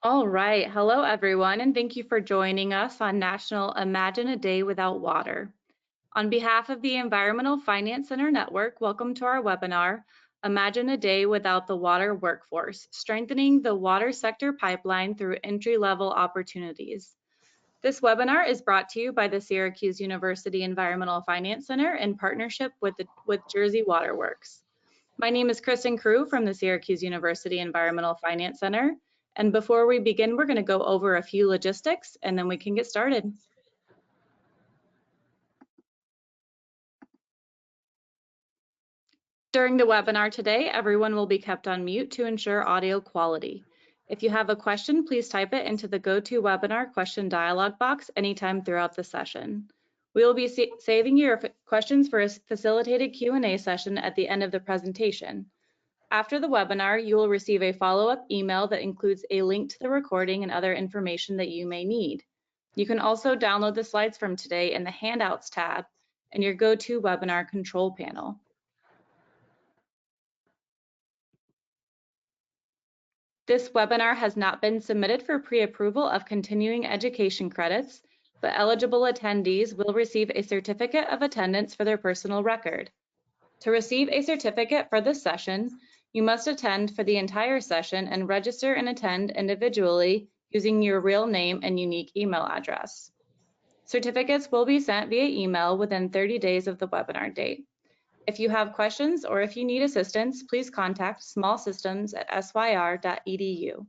All right. Hello, everyone, and thank you for joining us on National Imagine a Day Without Water. On behalf of the Environmental Finance Center Network, welcome to our webinar, Imagine a Day Without the Water Workforce, Strengthening the Water Sector Pipeline Through Entry-Level Opportunities. This webinar is brought to you by the Syracuse University Environmental Finance Center in partnership with Jersey Waterworks. My name is Kristen Crew from the Syracuse University Environmental Finance Center. And before we begin, we're going to go over a few logistics and then we can get started. During the webinar today, everyone will be kept on mute to ensure audio quality. If you have a question, please type it into the GoToWebinar question dialog box anytime throughout the session. We will be saving your questions for a facilitated Q&A session at the end of the presentation. After the webinar, you will receive a follow-up email that includes a link to the recording and other information that you may need. You can also download the slides from today in the Handouts tab in your GoToWebinar control panel. This webinar has not been submitted for pre-approval of continuing education credits, but eligible attendees will receive a certificate of attendance for their personal record. To receive a certificate for this session, you must attend for the entire session and register and attend individually using your real name and unique email address. Certificates will be sent via email within 30 days of the webinar date. If you have questions or if you need assistance, please contact smallsystems@syr.edu.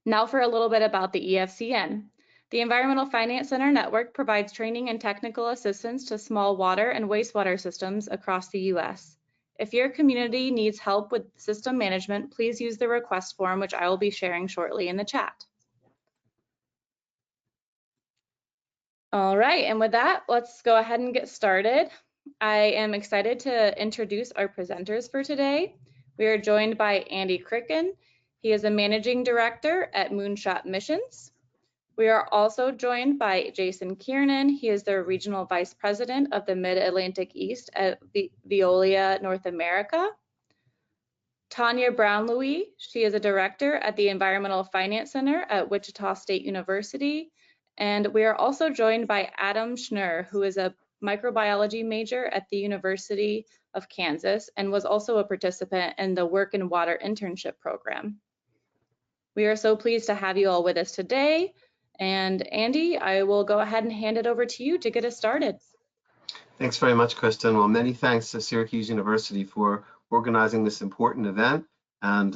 Now for a little bit about the EFCN. The Environmental Finance Center Network provides training and technical assistance to small water and wastewater systems across the U.S. If your community needs help with system management, please use the request form, which I will be sharing shortly in the chat. All right, and with that, let's go ahead and get started. I am excited to introduce our presenters for today. We are joined by Andy Kricun. He is a managing director at Moonshot Missions. We are also joined by Jason Kiernan. He is the Regional Vice President of the Mid-Atlantic East at Veolia North America. Tonya Bronleewe, she is a director at the Environmental Finance Center at Wichita State University. And we are also joined by Adam Schnur, who is a microbiology major at the University of Kansas and was also a participant in the Work and Water Internship program. We are so pleased to have you all with us today. And Andy, I will go ahead and hand it over to you to get us started. Thanks very much, Kristen. Well, many thanks to Syracuse University for organizing this important event. And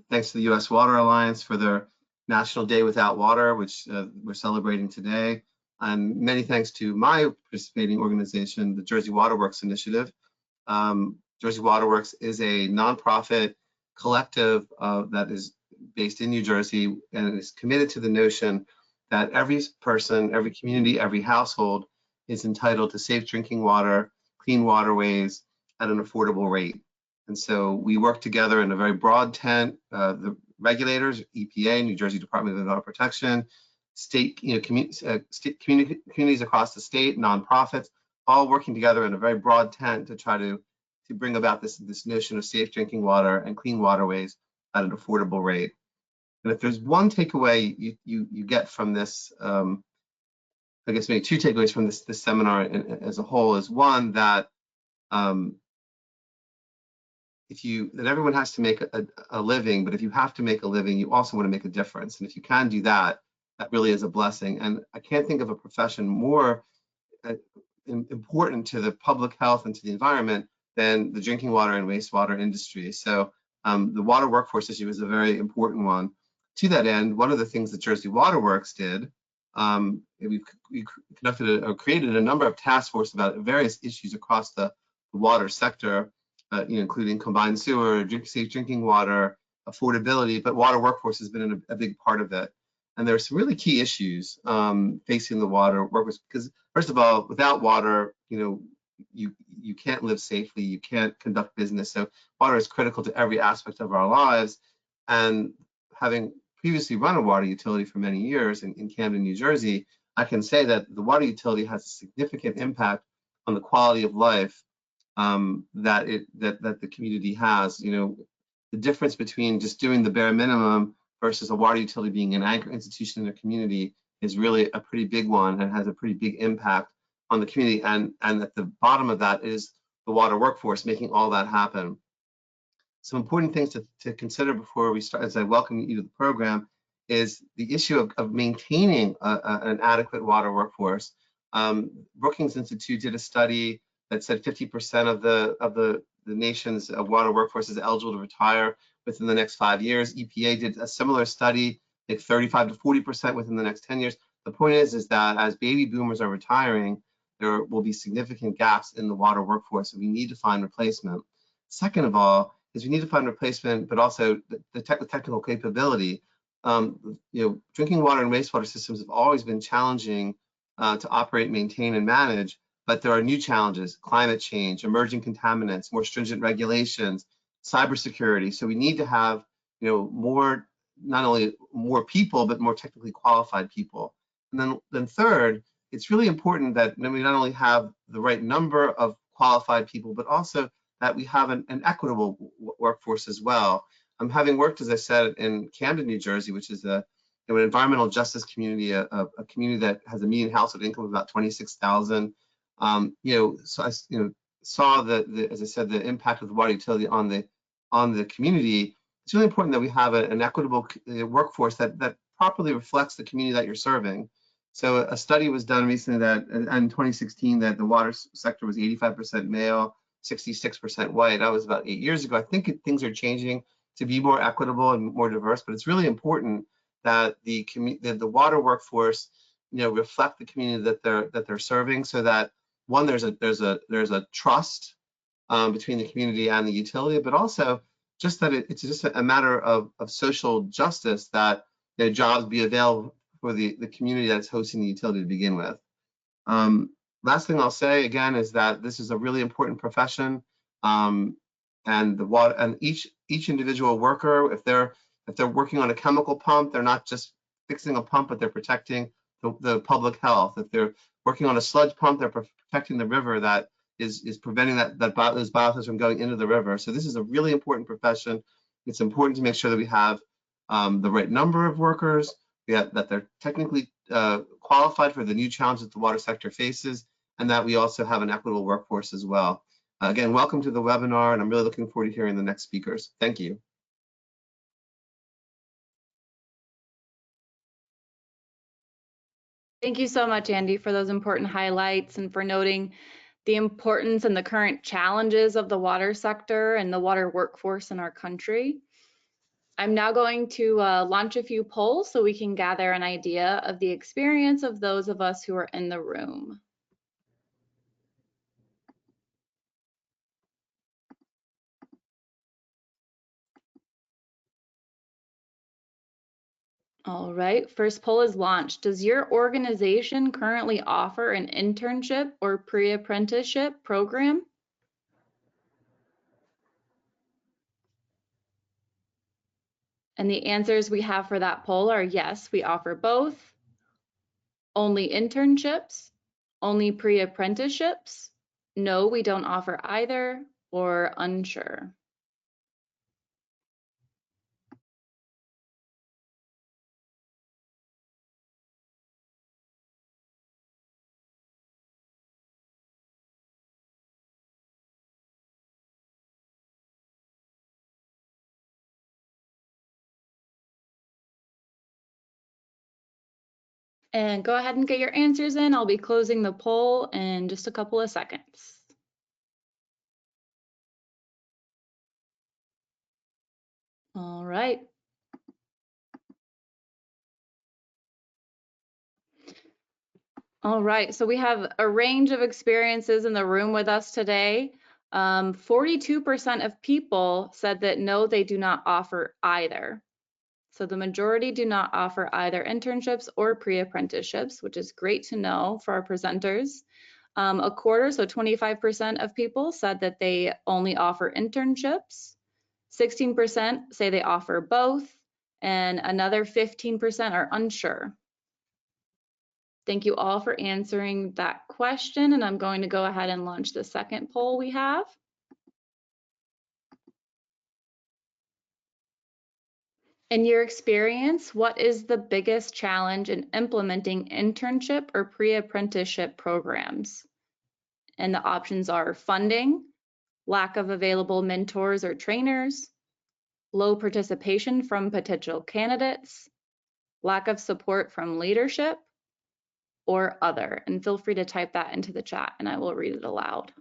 thanks to the U.S. Water Alliance for their National Day Without Water, which we're celebrating today. And many thanks to my participating organization, the Jersey Waterworks Initiative. Jersey Waterworks is a nonprofit collective that is based in New Jersey and is committed to the notion that every person, every community, every household is entitled to safe drinking water, clean waterways at an affordable rate. And so we work together in a very broad tent, the regulators, EPA, New Jersey Department of Environmental Protection, state, communities across the state, nonprofits, all working together in a very broad tent to try to bring about this notion of safe drinking water and clean waterways at an affordable rate. And if there's one takeaway you get from this, I guess maybe two takeaways from this seminar as a whole is one that that everyone has to make a living, but if you have to make a living, you also want to make a difference. And if you can do that, that really is a blessing. And I can't think of a profession more important to the public health and to the environment than the drinking water and wastewater industry. So the water workforce issue is a very important one. To that end, one of the things that Jersey Waterworks did, we created a number of task forces about various issues across the water sector, including combined sewer, safe drinking water, affordability, but water workforce has been a big part of it. And there are some really key issues facing the water workforce, because first of all, without water, you can't live safely, you can't conduct business. So water is critical to every aspect of our lives. And having previously run a water utility for many years in Camden, New Jersey, I can say that the water utility has a significant impact on the quality of life that the community has. The the difference between just doing the bare minimum versus a water utility being an anchor institution in the community is really a pretty big one and has a pretty big impact on the community. And at the bottom of that is the water workforce, making all that happen. Some important things to consider before we start, as I welcome you to the program, is the issue of maintaining an adequate water workforce. Brookings Institute did a study that said 50% of the nation's water workforce is eligible to retire within the next 5 years. EPA did a similar study, like 35 to 40% within the next 10 years. The point is that as baby boomers are retiring, there will be significant gaps in the water workforce, and we need to find replacement. Second of all, is we need to find replacement, but also the technical capability. Drinking water and wastewater systems have always been challenging to operate, maintain, and manage, but there are new challenges: climate change, emerging contaminants, more stringent regulations, cybersecurity. So we need to have, more, not only more people, but more technically qualified people. And then third, it's really important that we not only have the right number of qualified people, but also that we have an equitable workforce as well. Having worked, as I said, in Camden, New Jersey, which is an environmental justice community, a community that has a median household income of about $26,000. So I, saw as I said, the impact of the water utility on the community. It's really important that we have an equitable workforce that properly reflects the community that you're serving. So a study was done recently that in 2016 that the water sector was 85% male, 66% white. That was about 8 years ago. I think things are changing to be more equitable and more diverse, but it's really important that the water workforce, reflect the community that they're serving, so that one, there's a trust between the community and the utility, but also just that it's just a matter of social justice that jobs be available for the community that's hosting the utility to begin with. Last thing I'll say again is that this is a really important profession, and the water, and each individual worker, if they're working on a chemical pump, they're not just fixing a pump, but they're protecting the public health. If they're working on a sludge pump, they're protecting the river that is preventing those biofilms from going into the river. So this is a really important profession. It's important to make sure that we have the right number of workers, that they're technically qualified for the new challenges the water sector faces, and that we also have an equitable workforce as well. Again, welcome to the webinar, and I'm really looking forward to hearing the next speakers. Thank you. Thank you so much, Andy, for those important highlights and for noting the importance and the current challenges of the water sector and the water workforce in our country. I'm now going to launch a few polls so we can gather an idea of the experience of those of us who are in the room. All right, first poll is launched. Does your organization currently offer an internship or pre-apprenticeship program? And the answers we have for that poll are yes, we offer both, only internships, only pre-apprenticeships, no, we don't offer either, or unsure. And go ahead and get your answers in. I'll be closing the poll in just a couple of seconds. All right. All right, so we have a range of experiences in the room with us today. 42% of people said that no, they do not offer either. So the majority do not offer either internships or pre-apprenticeships, which is great to know for our presenters. A quarter, so 25% of people said that they only offer internships. 16% say they offer both, and another 15% are unsure. Thank you all for answering that question, and I'm going to go ahead and launch the second poll we have. In your experience, what is the biggest challenge in implementing internship or pre-apprenticeship programs? And the options are funding, lack of available mentors or trainers, low participation from potential candidates, lack of support from leadership, or other. And feel free to type that into the chat and I will read it aloud.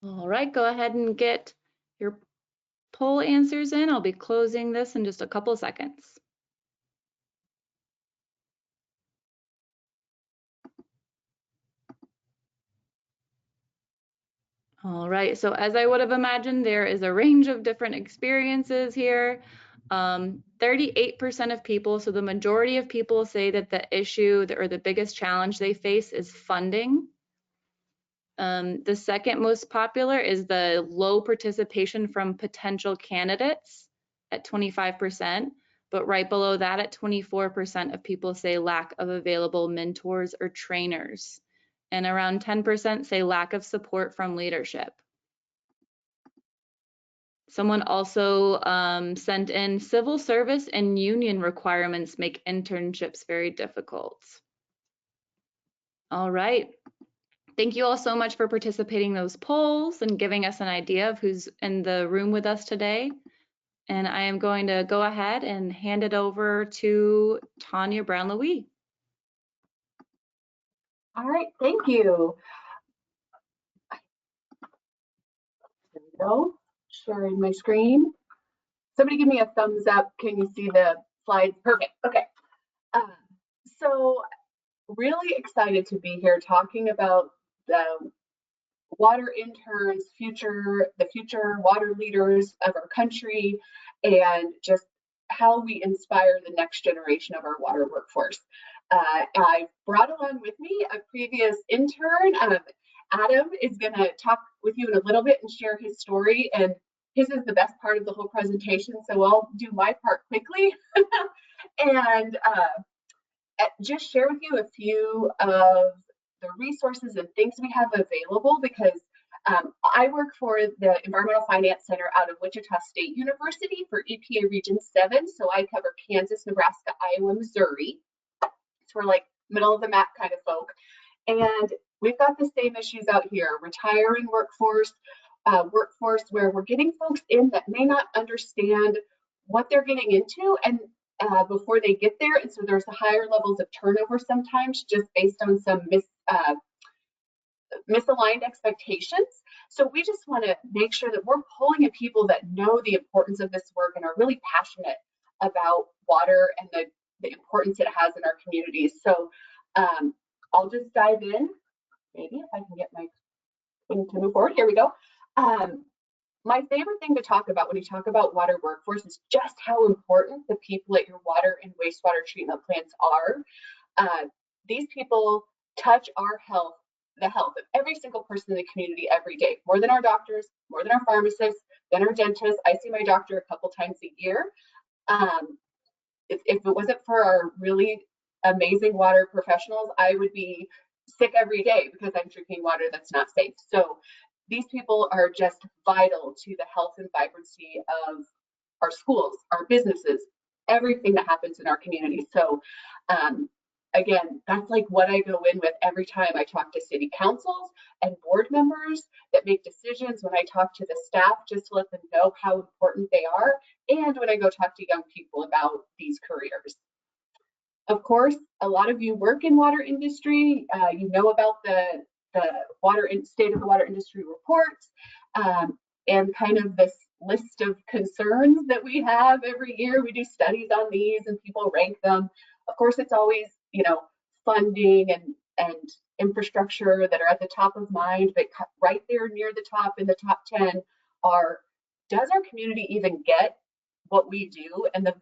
All right, go ahead and get your poll answers in. I'll be closing this in just a couple seconds. All right, so as I would have imagined, there is a range of different experiences here. 38% of people, so the majority of people say that the issue or the biggest challenge they face is funding. The second most popular is the low participation from potential candidates at 25%, but right below that at 24% of people say lack of available mentors or trainers, and around 10% say lack of support from leadership. Someone also sent in civil service and union requirements make internships very difficult. All right. Thank you all so much for participating in those polls and giving us an idea of who's in the room with us today. And I am going to go ahead and hand it over to Tonya Bronleewe. All right, thank you. There we go, sharing my screen. Somebody give me a thumbs up. Can you see the slides? Perfect, okay. So really excited to be here talking about the water interns, the future water leaders of our country, and just how we inspire the next generation of our water workforce. I brought along with me a previous intern. Adam is going to talk with you in a little bit and share his story, and his is the best part of the whole presentation, so I'll do my part quickly and just share with you a few of the resources and things we have available, because I work for the Environmental Finance Center out of Wichita State University for EPA Region 7, so I cover Kansas, Nebraska, Iowa, Missouri. So we're like middle of the map kind of folk. And we've got the same issues out here, retiring workforce where we're getting folks in that may not understand what they're getting into and before they get there. And so there's higher levels of turnover sometimes just based on some misaligned expectations. So we just want to make sure that we're pulling in people that know the importance of this work and are really passionate about water and the importance it has in our communities. So I'll just dive in. Maybe if I can get my thing to move forward. Here we go. My favorite thing to talk about when you talk about water workforce is just how important the people at your water and wastewater treatment plants are. These people touch our health, the health of every single person in the community every day, more than our doctors, more than our pharmacists, than our dentists. I see my doctor a couple times a year. If it wasn't for our really amazing water professionals, I would be sick every day because I'm drinking water that's not safe. So these people are just vital to the health and vibrancy of our schools, our businesses, everything that happens in our community. So again, that's like what I go in with every time I talk to city councils and board members that make decisions, when I talk to the staff, just to let them know how important they are, and when I go talk to young people about these careers. Of course, a lot of you work in water industry. You know about the state of the water industry reports and kind of this list of concerns that we have every year. We do studies on these and people rank them. Of course, it's always, you know, funding and infrastructure that are at the top of mind, but right there near the top in the top 10 are, does our community even get what we do and the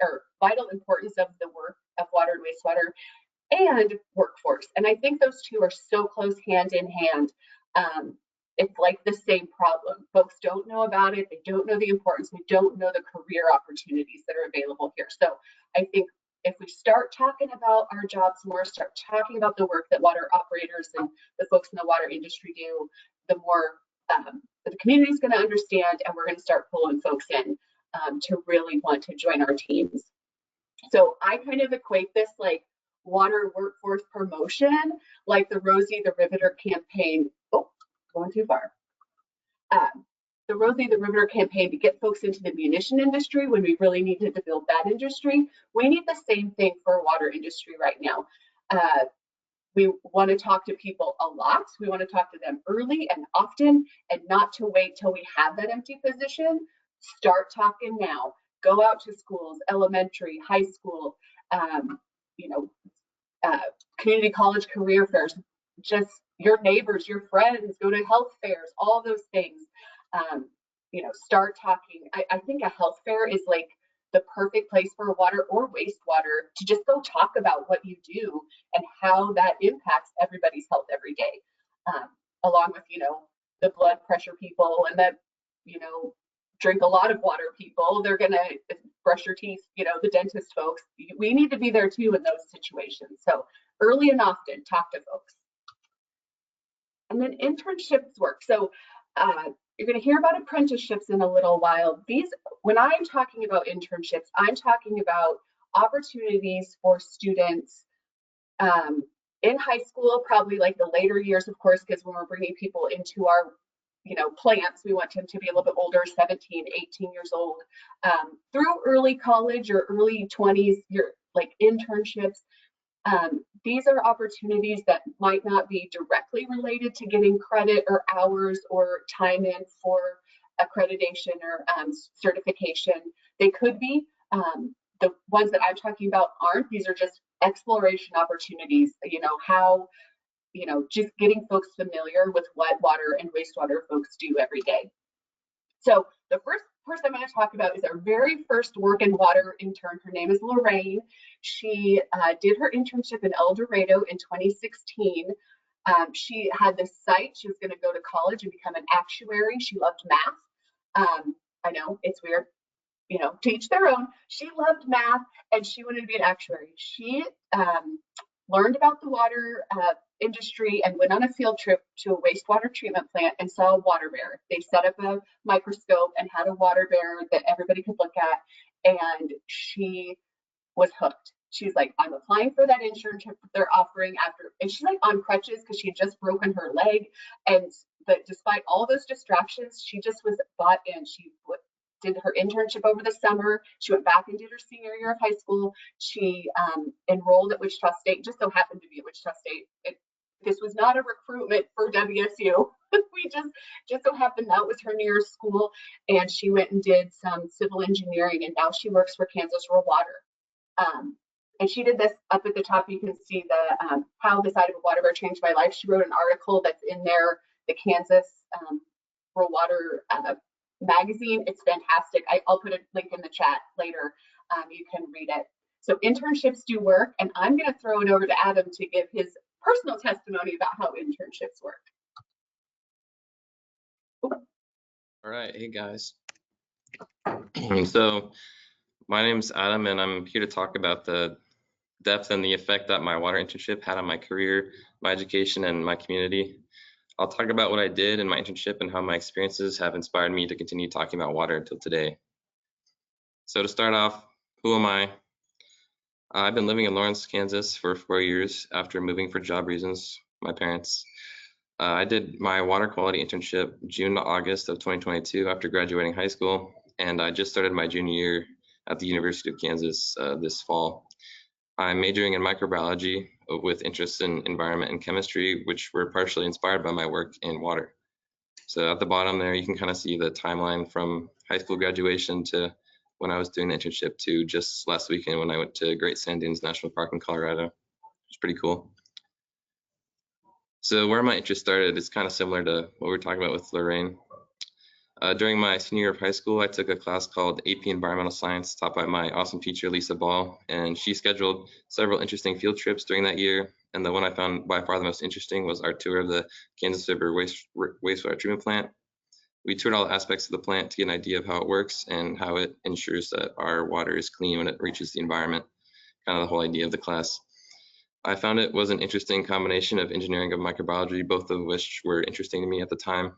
or vital importance of the work of water and wastewater, and workforce. And I think those two are so close hand in hand. It's like the same problem. Folks don't know about it. They don't know the importance. They don't know the career opportunities that are available here. So I think if we start talking about our jobs more, start talking about the work that water operators and the folks in the water industry do, the more the community is going to understand, and we're going to start pulling folks in to really want to join our teams. So I kind of equate this like water workforce promotion, like the Rosie the Riveter campaign. Oh, going too far. The Rosie the Riveter campaign to get folks into the munition industry when we really needed to build that industry. We need the same thing for water industry right now. We want to talk to people a lot. We want to talk to them early and often, and not to wait till we have that empty position. Start talking now. Go out to schools, elementary, high school, community college career fairs, just your neighbors, your friends, go to health fairs, all those things. Start talking. I think a health fair is like the perfect place for water or wastewater to just go talk about what you do and how that impacts everybody's health every day. Along with, the blood pressure people and the, drink a lot of water people, they're going to brush your teeth, the dentist folks. We need to be there too in those situations. So early and often, talk to folks. And then internships work. So you're going to hear about apprenticeships in a little while. When I'm talking about internships, I'm talking about opportunities for students in high school, probably like the later years, of course, because when we're bringing people into our plants, we want them to be a little bit older, 17, 18 years old, through early college or early 20s, like internships. These are opportunities that might not be directly related to getting credit or hours or time in for accreditation or certification. They could be. The ones that I'm talking about aren't. These are just exploration opportunities, just getting folks familiar with what water and wastewater folks do every day. So the first person I'm going to talk about is our very first work in water intern. Her name is Lorraine. She did her internship in El Dorado in 2016. She had this site. She was going to go to college and become an actuary. She loved math. I know it's weird, to each their own. She loved math and she wanted to be an actuary. She learned about the water industry and went on a field trip to a wastewater treatment plant and saw a water bear. They set up a microscope and had a water bear that everybody could look at, and she was hooked. She's like, I'm applying for that internship that they're offering after, and she's like on crutches because she had just broken her leg. But despite all those distractions, she just was bought in. She did her internship over the summer. She went back and did her senior year of high school. She enrolled at Wichita State, just so happened to be at Wichita State. This was not a recruitment for WSU. We just so happened that was her nearest school, and she went and did some civil engineering, and now she works for Kansas Rural Water. And she did this up at the top. You can see the how the side of a water bear changed my life. She wrote an article that's in there, the Kansas Rural Water magazine. It's fantastic. I'll put a link in the chat later. You can read it. So internships do work, and I'm going to throw it over to Adam to give his personal testimony about how internships work. All right, hey guys. So my name's Adam, and I'm here to talk about the depth and the effect that my water internship had on my career, my education, and my community. I'll talk about what I did in my internship and how my experiences have inspired me to continue talking about water until today. So to start off, who am I? I've been living in Lawrence, Kansas for 4 years after moving for job reasons, my parents. I did my water quality internship June to August of 2022 after graduating high school, and I just started my junior year at the University of Kansas this fall. I'm majoring in microbiology with interests in environment and chemistry, which were partially inspired by my work in water. So at the bottom there, you can kind of see the timeline from high school graduation to when I was doing the internship to just last weekend when I went to Great Sand Dunes National Park in Colorado. It's pretty cool. So where my interest started is kind of similar to what we were talking about with Lorraine. During my senior year of high school, I took a class called AP Environmental Science taught by my awesome teacher, Lisa Ball, and she scheduled several interesting field trips during that year. And the one I found by far the most interesting was our tour of the Kansas River wastewater treatment plant. We toured all aspects of the plant to get an idea of how it works and how it ensures that our water is clean when it reaches the environment, kind of the whole idea of the class. I found it was an interesting combination of engineering and microbiology, both of which were interesting to me at the time.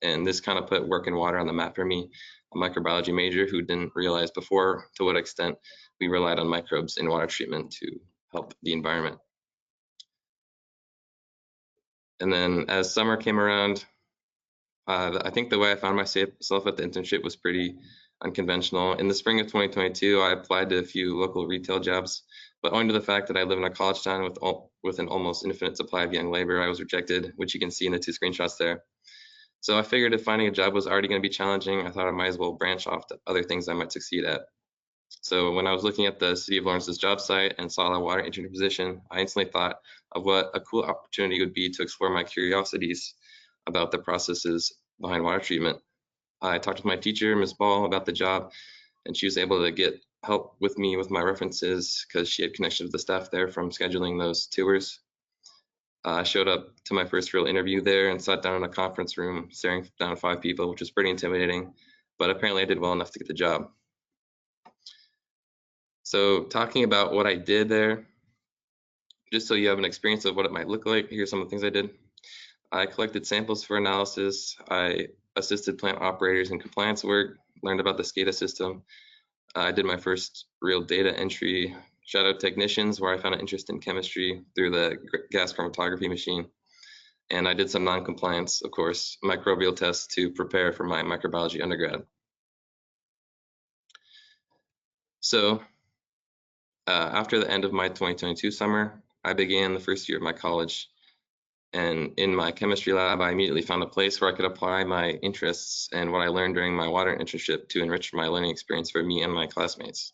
And this kind of put work in water on the map for me, a microbiology major who didn't realize before to what extent we relied on microbes in water treatment to help the environment. And then as summer came around, I think the way I found myself at the internship was pretty unconventional. In the spring of 2022, I applied to a few local retail jobs, but owing to the fact that I live in a college town with an almost infinite supply of young labor, I was rejected, which you can see in the 2 screenshots there. So I figured if finding a job was already going to be challenging, I thought I might as well branch off to other things I might succeed at. So when I was looking at the City of Lawrence's job site and saw the water internship position, I instantly thought of what a cool opportunity would be to explore my curiosities about the processes behind water treatment. I talked with my teacher, Ms. Ball, about the job, and she was able to get help with me with my references because she had connections with the staff there from scheduling those tours. I showed up to my first real interview there and sat down in a conference room staring down 5 people, which was pretty intimidating, but apparently I did well enough to get the job. So talking about what I did there, just so you have an experience of what it might look like, here's some of the things I did. I collected samples for analysis. I assisted plant operators in compliance work, learned about the SCADA system. I did my first real data entry, shadow technicians, where I found an interest in chemistry through the gas chromatography machine. And I did some non-compliance, of course, microbial tests to prepare for my microbiology undergrad. So after the end of my 2022 summer, I began the first year of my college. And in my chemistry lab, I immediately found a place where I could apply my interests and what I learned during my water internship to enrich my learning experience for me and my classmates.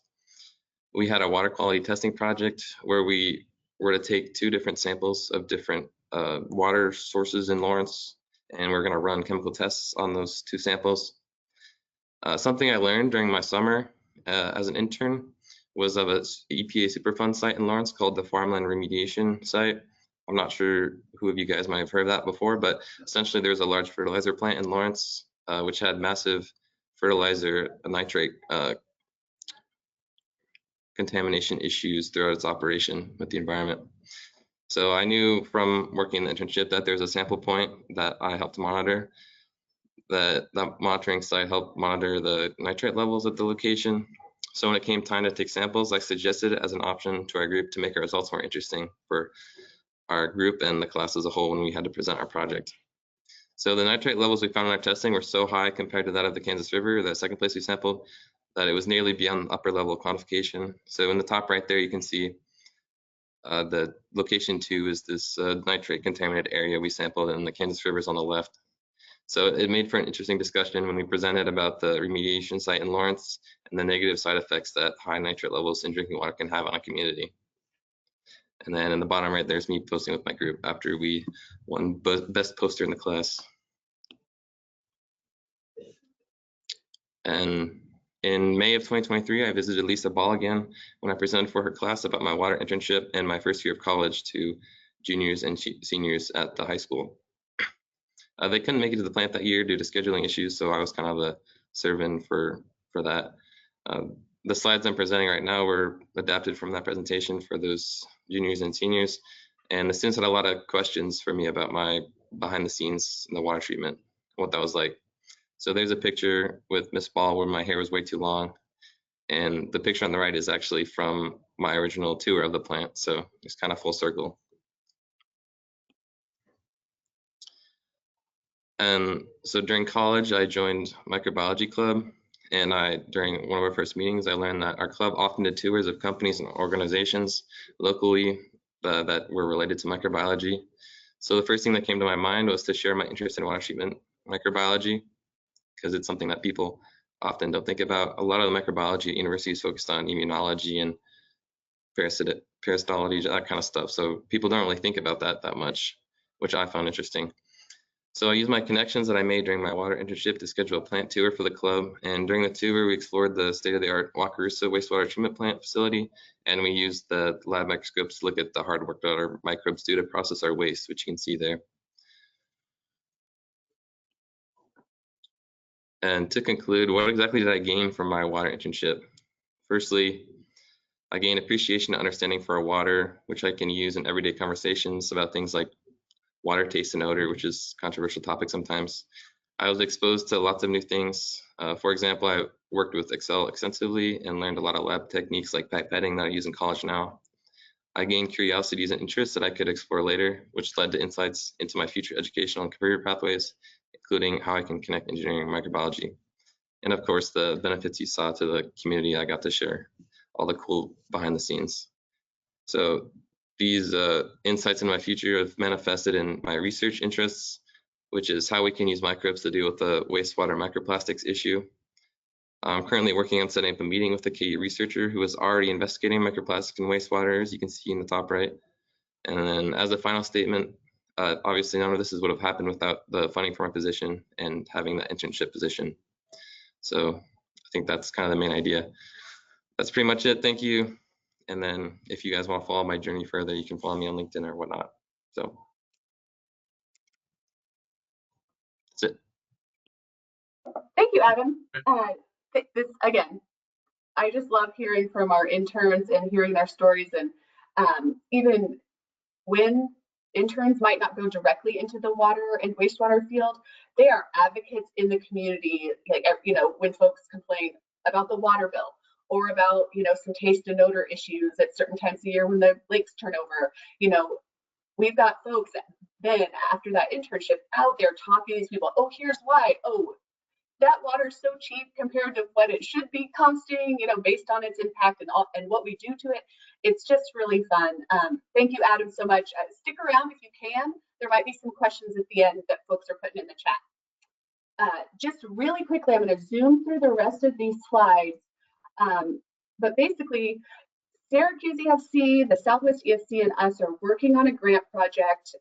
We had a water quality testing project where we were to take 2 different samples of different water sources in Lawrence, and we're going to run chemical tests on those 2 samples. Something I learned during my summer as an intern was of an EPA Superfund site in Lawrence called the Farmland Remediation Site. I'm not sure who of you guys might have heard of that before, but essentially there's a large fertilizer plant in Lawrence, which had massive fertilizer nitrate contamination issues throughout its operation with the environment. So I knew from working the internship that there's a sample point that I helped monitor. That monitoring site helped monitor the nitrate levels at the location. So when it came time to take samples, I suggested it as an option to our group to make our results more interesting for our group and the class as a whole when we had to present our project. So the nitrate levels we found in our testing were so high compared to that of the Kansas River, the second place we sampled, that it was nearly beyond upper level quantification. So in the top right there, you can see the location 2 is this nitrate contaminated area we sampled, and the Kansas River is on the left. So it made for an interesting discussion when we presented about the remediation site in Lawrence and the negative side effects that high nitrate levels in drinking water can have on a community. And then in the bottom right, there's me posting with my group after we won best poster in the class. And in May of 2023, I visited Lisa Ball again when I presented for her class about my water internship and my first year of college to juniors and seniors at the high school. They couldn't make it to the plant that year due to scheduling issues, so I was kind of the serve-in for that. The slides I'm presenting right now were adapted from that presentation for those juniors and seniors, and the students had a lot of questions for me about my behind the scenes in the water treatment, what that was like. So there's a picture with Miss Ball where my hair was way too long, and the picture on the right is actually from my original tour of the plant, so it's kind of full circle. And so during college, I joined microbiology club, and during one of our first meetings, I learned that our club often did tours of companies and organizations locally that were related to microbiology. So the first thing that came to my mind was to share my interest in water treatment microbiology, because it's something that people often don't think about. A lot of the microbiology at university is focused on immunology and parasitology, that kind of stuff. So people don't really think about that much, which I found interesting. So I used my connections that I made during my water internship to schedule a plant tour for the club. And during the tour, we explored the state-of-the-art Wakarusa wastewater treatment plant facility, and we used the lab microscopes to look at the hard work that our microbes do to process our waste, which you can see there. And to conclude, what exactly did I gain from my water internship? Firstly, I gained appreciation and understanding for our water, which I can use in everyday conversations about things like water taste and odor, which is a controversial topic sometimes. I was exposed to lots of new things. For example, I worked with Excel extensively and learned a lot of lab techniques like pipetting that I use in college now. I gained curiosities and interests that I could explore later, which led to insights into my future educational and career pathways, including how I can connect engineering and microbiology. And of course, the benefits you saw to the community I got to share, all the cool behind the scenes. So these insights in my future have manifested in my research interests, which is how we can use microbes to deal with the wastewater microplastics issue. I'm currently working on setting up a meeting with a KU researcher who is already investigating microplastics in wastewater, as you can see in the top right. And then as a final statement, obviously none of this would have happened without the funding for my position and having that internship position. So I think that's kind of the main idea. That's pretty much it. Thank you. And then if you guys want to follow my journey further, you can follow me on LinkedIn or whatnot. So that's it. Thank you, Adam. This again, I just love hearing from our interns and hearing their stories, and even when interns might not go directly into the water and wastewater field, they are advocates in the community. Like, you know, when folks complain about the water bill or about, you know, some taste and odor issues at certain times of year when the lakes turn over, you know, we've got folks then after that internship out there talking to these people. Oh, here's why. Oh, that water's so cheap compared to what it should be costing, you know, based on its impact and what we do to it. It's just really fun. Thank you, Adam, so much. Stick around if you can. There might be some questions at the end that folks are putting in the chat. Just really quickly, I'm going to zoom through the rest of these slides. But basically, Syracuse EFC, the Southwest EFC, and us are working on a grant project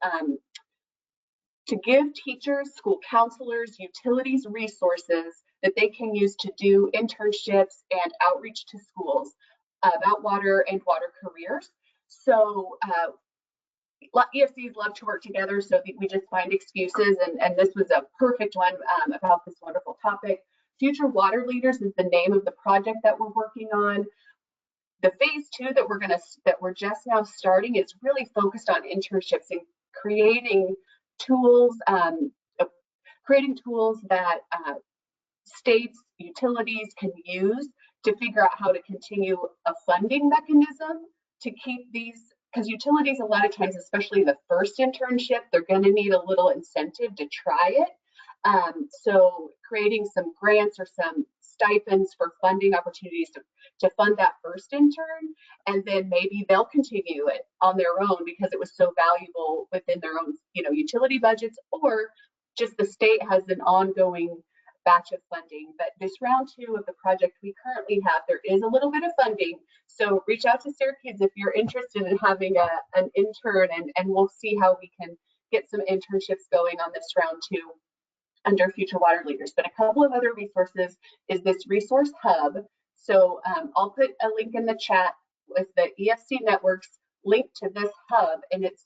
to give teachers, school counselors, utilities resources that they can use to do internships and outreach to schools about water and water careers. So EFCs love to work together, so we just find excuses, and this was a perfect one about this wonderful topic. Future Water Leaders is the name of the project that we're working on. The phase 2 that we're just now starting is really focused on internships and creating tools that states, utilities can use to figure out how to continue a funding mechanism to keep these, because utilities a lot of times, especially the first internship, they're going to need a little incentive to try it. So creating some grants or some stipends for funding opportunities to fund that first intern, and then maybe they'll continue it on their own because it was so valuable within their own, you know, utility budgets, or just the state has an ongoing batch of funding. But this round 2 of the project we currently have, there is a little bit of funding. So reach out to Syracuse if you're interested in having an intern, and we'll see how we can get some internships going on this round 2 under Future Water Leaders. But a couple of other resources is this resource hub. So I'll put a link in the chat with the EFC network's link to this hub, and it's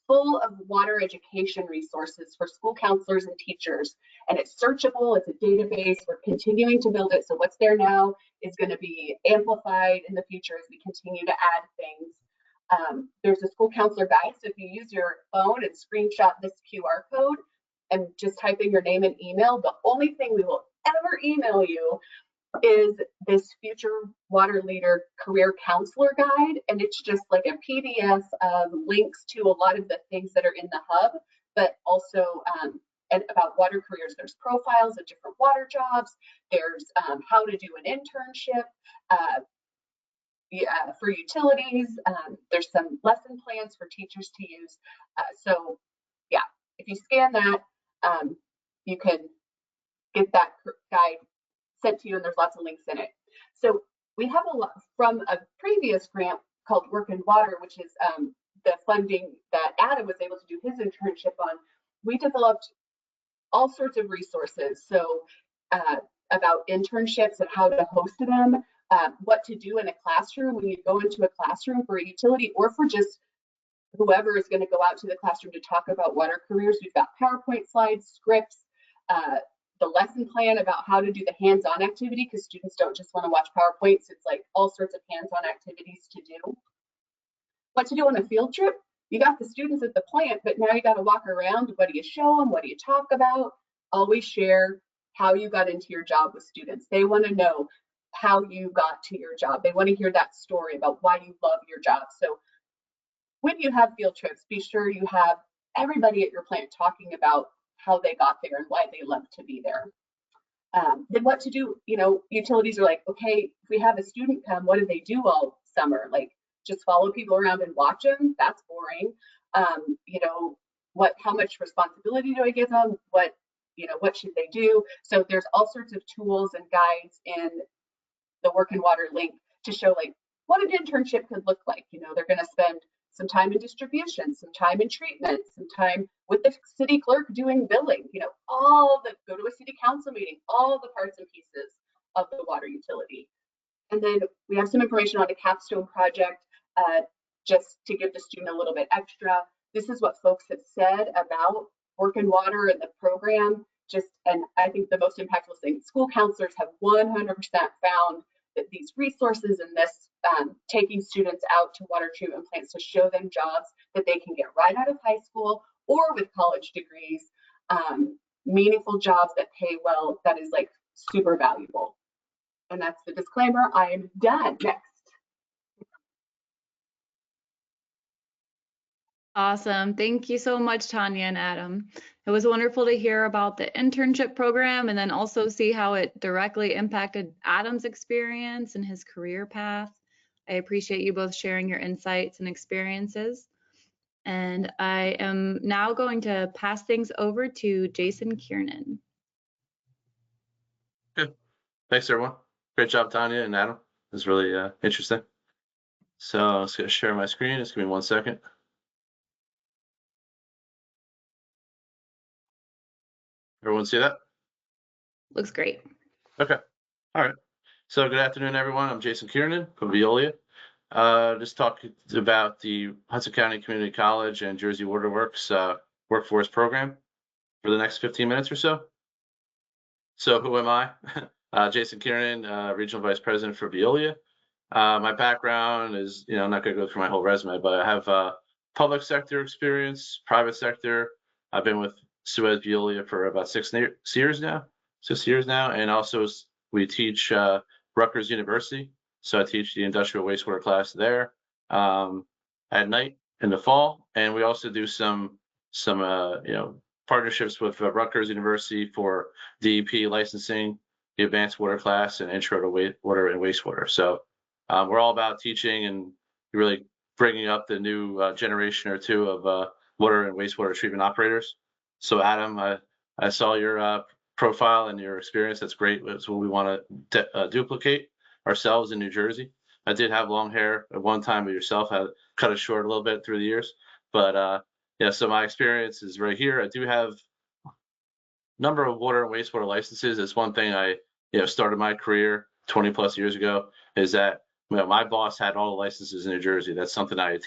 full of water education resources for school counselors and teachers. And it's searchable, it's a database, we're continuing to build it. So what's there now is going to be amplified in the future as we continue to add things. There's a school counselor guide, so if you use your phone and screenshot this QR code and just type in your name and email, the only thing we will ever email you is this Future Water Leader Career Counselor Guide, and it's just like a PDF of links to a lot of the things that are in the hub, but also and about water careers. There's profiles of different water jobs. There's how to do an internship for utilities. There's some lesson plans for teachers to use. So yeah, if you scan that, you can get that guide sent to you, and there's lots of links in it. So we have a lot from a previous grant called Work in Water, which is the funding that Adam was able to do his internship on. We developed all sorts of resources. So about internships and how to host them, what to do in a classroom when you go into a classroom for a utility or for just whoever is going to go out to the classroom to talk about water careers. We've got PowerPoint slides, scripts, the lesson plan about how to do the hands-on activity, because students don't just want to watch PowerPoints. It's like all sorts of hands-on activities to do. What to do on a field trip? You got the students at the plant, but now you got to walk around. What do you show them? What do you talk about? Always share how you got into your job with students. They want to know how you got to your job. They want to hear that story about why you love your job. So when you have field trips, be sure you have everybody at your plant talking about how they got there and why they love to be there. Then what to do, you know, utilities are like, okay, if we have a student come, what do they do all summer? Like just follow people around and watch them? That's boring. You know, how much responsibility do I give them? What should they do? So there's all sorts of tools and guides in the Work and Water link to show like what an internship could look like. You know, they're going to spend some time in distribution, some time in treatment, some time with the city clerk doing billing, you know, go to a city council meeting, all the parts and pieces of the water utility. And then we have some information on a capstone project, just to give the student a little bit extra. This is what folks have said about Work and Water and the program. And I think the most impactful thing, school counselors have 100% found that these resources and this taking students out to water treatment plants to show them jobs that they can get right out of high school or with college degrees, meaningful jobs that pay well, that is like super valuable. And that's the disclaimer. I am done. Next. Awesome. Thank you so much, Tonya and Adam. It was wonderful to hear about the internship program and then also see how it directly impacted Adam's experience and his career path. I appreciate you both sharing your insights and experiences. And I am now going to pass things over to Jason Kiernan. Good. Thanks, everyone. Great job, Tonya and Adam. It was really interesting. So I'm just going to share my screen. Just give me 1 second. Everyone see that? Looks great. Okay. All right. So good afternoon, everyone. I'm Jason Kiernan from Veolia. Just talking about the Hudson County Community College and Jersey Waterworks workforce program for the next 15 minutes or so. So who am I? Jason Kiernan, Regional Vice President for Veolia. My background is, I'm not going to go through my whole resume, but I have public sector experience, private sector. I've been with Suez Veolia for about 6 years now, and also we teach Rutgers University. So I teach the industrial wastewater class there at night in the fall, and we also do some partnerships with Rutgers University for DEP licensing, the advanced water class, and intro to water and wastewater. So we're all about teaching and really bringing up the new generation or two of water and wastewater treatment operators. So Adam, I saw your profile and your experience. That's great. That's what we want to duplicate ourselves in New Jersey. I did have long hair at one time with yourself. I cut it short a little bit through the years, but yeah. So my experience is right here. I do have a number of water and wastewater licenses. It's one thing I started my career 20 plus years ago. Is that my boss had all the licenses in New Jersey. That's something I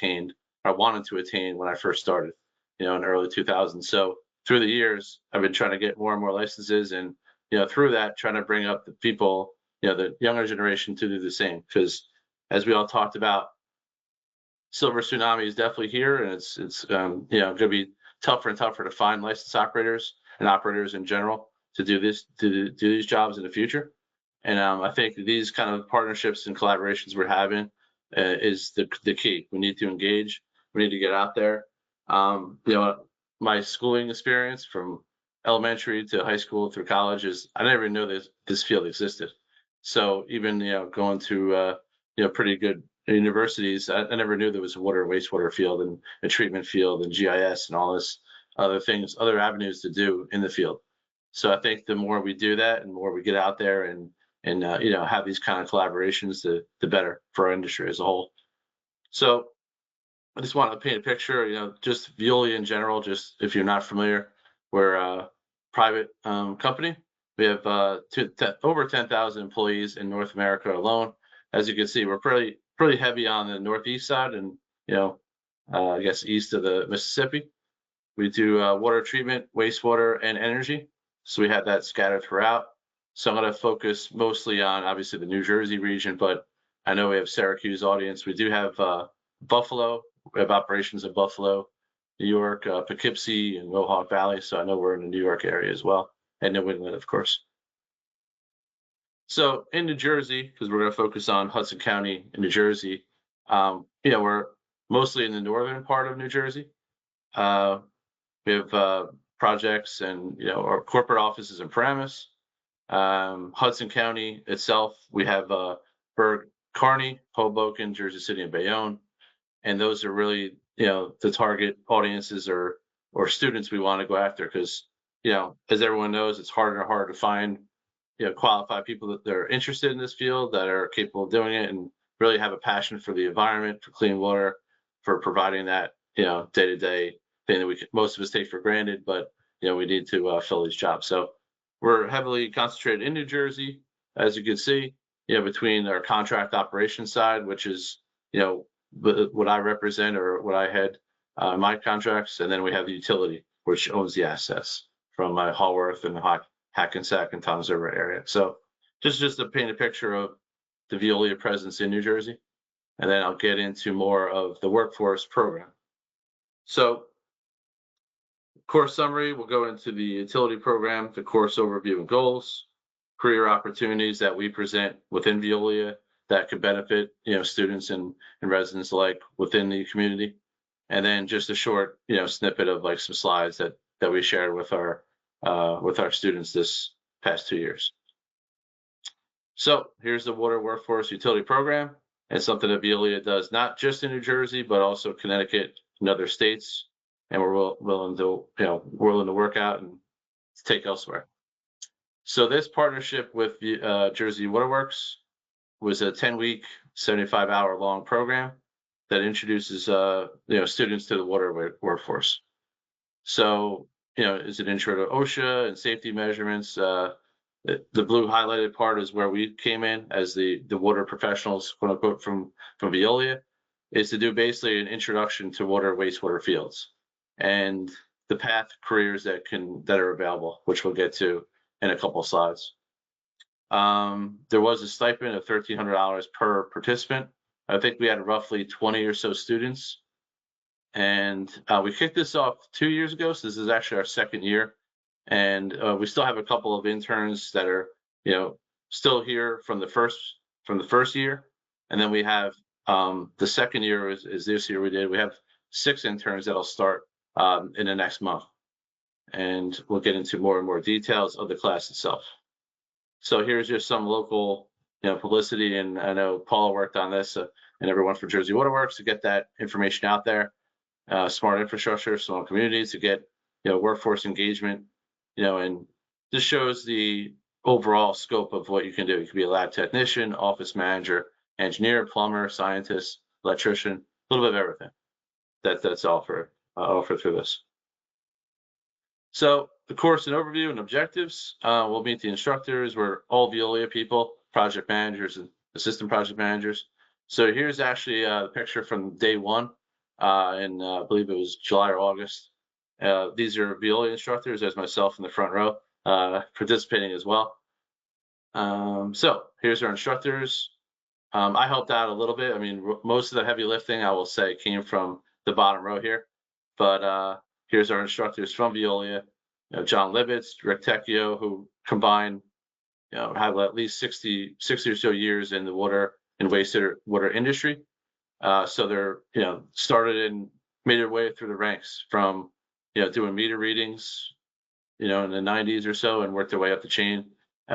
wanted to attain when I first started, in the early 2000s. So through the years, I've been trying to get more and more licenses, and through that, trying to bring up the people, the younger generation to do the same. Because as we all talked about, silver tsunami is definitely here, and it's going to be tougher and tougher to find licensed operators and operators in general to do these jobs in the future. And I think these kind of partnerships and collaborations we're having is the key. We need to engage. We need to get out there. My schooling experience from elementary to high school through college I never even knew this field existed. So even going to pretty good universities, I never knew there was a water and wastewater field and a treatment field and GIS and all this other avenues to do in the field. So I think the more we do that and the more we get out there and have these kind of collaborations, the better for our industry as a whole. So I just want to paint a picture, just Veolia in general, just if you're not familiar, we're private company. We have over 10,000 employees in North America alone. As you can see, we're pretty heavy on the northeast side, and I guess east of the Mississippi. We do water treatment, wastewater, and energy. So we have that scattered throughout. So I'm going to focus mostly on obviously the New Jersey region, but I know we have Syracuse audience. We do have Buffalo. We have operations in Buffalo, New York, Poughkeepsie, and Mohawk Valley. So I know we're in the New York area as well, and New England, of course. So in New Jersey, because we're going to focus on Hudson County in New Jersey, we're mostly in the northern part of New Jersey. We have projects and our corporate offices in Paramus. Hudson County itself, we have Berg, Kearney, Hoboken, Jersey City, and Bayonne, and those are really the target audiences or students we want to go after, because as everyone knows, it's harder and harder to find qualified people that are interested in this field, that are capable of doing it, and really have a passion for the environment, for clean water, for providing that day-to-day thing that most of us take for granted, but we need to fill these jobs. So we're heavily concentrated in New Jersey, as you can see, between our contract operations side, which is what I represent or what I head my contracts, and then we have the utility, which owns the assets from Hallworth and Hackensack and Toms River area. So just to paint a picture of the Veolia presence in New Jersey, and then I'll get into more of the workforce program. So course summary, we'll go into the utility program, the course overview and goals, career opportunities that we present within Veolia that could benefit students and residents alike within the community, and then just a short snippet of like some slides that we shared with our students this past 2 years. So here's the water workforce utility program. It's something that Veolia does not just in New Jersey, but also Connecticut and other states, and we're willing to work out and take elsewhere. So this partnership with Jersey Waterworks was a 10-week, 75-hour-long program that introduces students to the water workforce. So is an intro to OSHA and safety measurements. The blue highlighted part is where we came in as the water professionals, quote unquote, from Veolia, is to do basically an introduction to water wastewater fields and the path careers that are available, which we'll get to in a couple of slides. There was a stipend of $1,300 per participant. I think we had roughly 20 or so students, and we kicked this off 2 years ago. So this is actually our second year, and we still have a couple of interns that are still here from the first year, and then we have the second year is this year. We have 6 interns that'll start in the next month, and we'll get into more and more details of the class itself. So here's just some local publicity, and I know Paul worked on this and everyone from Jersey Waterworks to get that information out there. Smart infrastructure, small communities to get workforce engagement, and this shows the overall scope of what you can do. You can be a lab technician, office manager, engineer, plumber, scientist, electrician, a little bit of everything. That's offered through this. So the course and overview and objectives, we'll meet the instructors. We're all Veolia people, project managers and assistant project managers. So here's actually a picture from day one, in I believe it was July or August. These are Veolia instructors, as myself in the front row, participating as well. So here's our instructors. I helped out a little bit. I mean, most of the heavy lifting, I will say, came from the bottom row here. But here's our instructors from Veolia, John Libetz, Rick Tecchio, who combined, have at least 60 or so years in the water and wastewater industry. So they're, started and made their way through the ranks from, doing meter readings, in the 90s or so, and worked their way up the chain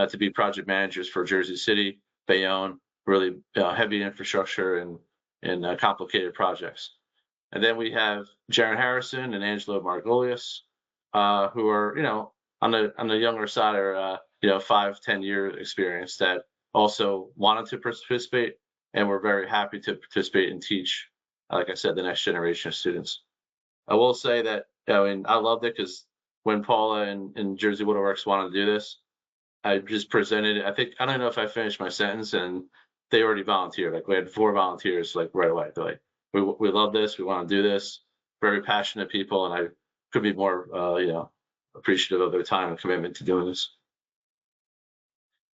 to be project managers for Jersey City, Bayonne, really heavy infrastructure and complicated projects. And then we have Jaron Harrison and Angelo Margolius, who are, on the younger side, are 5-10 year experience that also wanted to participate, and we're very happy to participate and teach, like I said, the next generation of students. I will say that I loved it because when Paula and Jersey Waterworks wanted to do this, I just presented it. I don't know if I finished my sentence, and they already volunteered. Like we had 4 volunteers like right away. They're like, we love this. We want to do this. Very passionate people, and I could be more, appreciative of their time and commitment to doing this.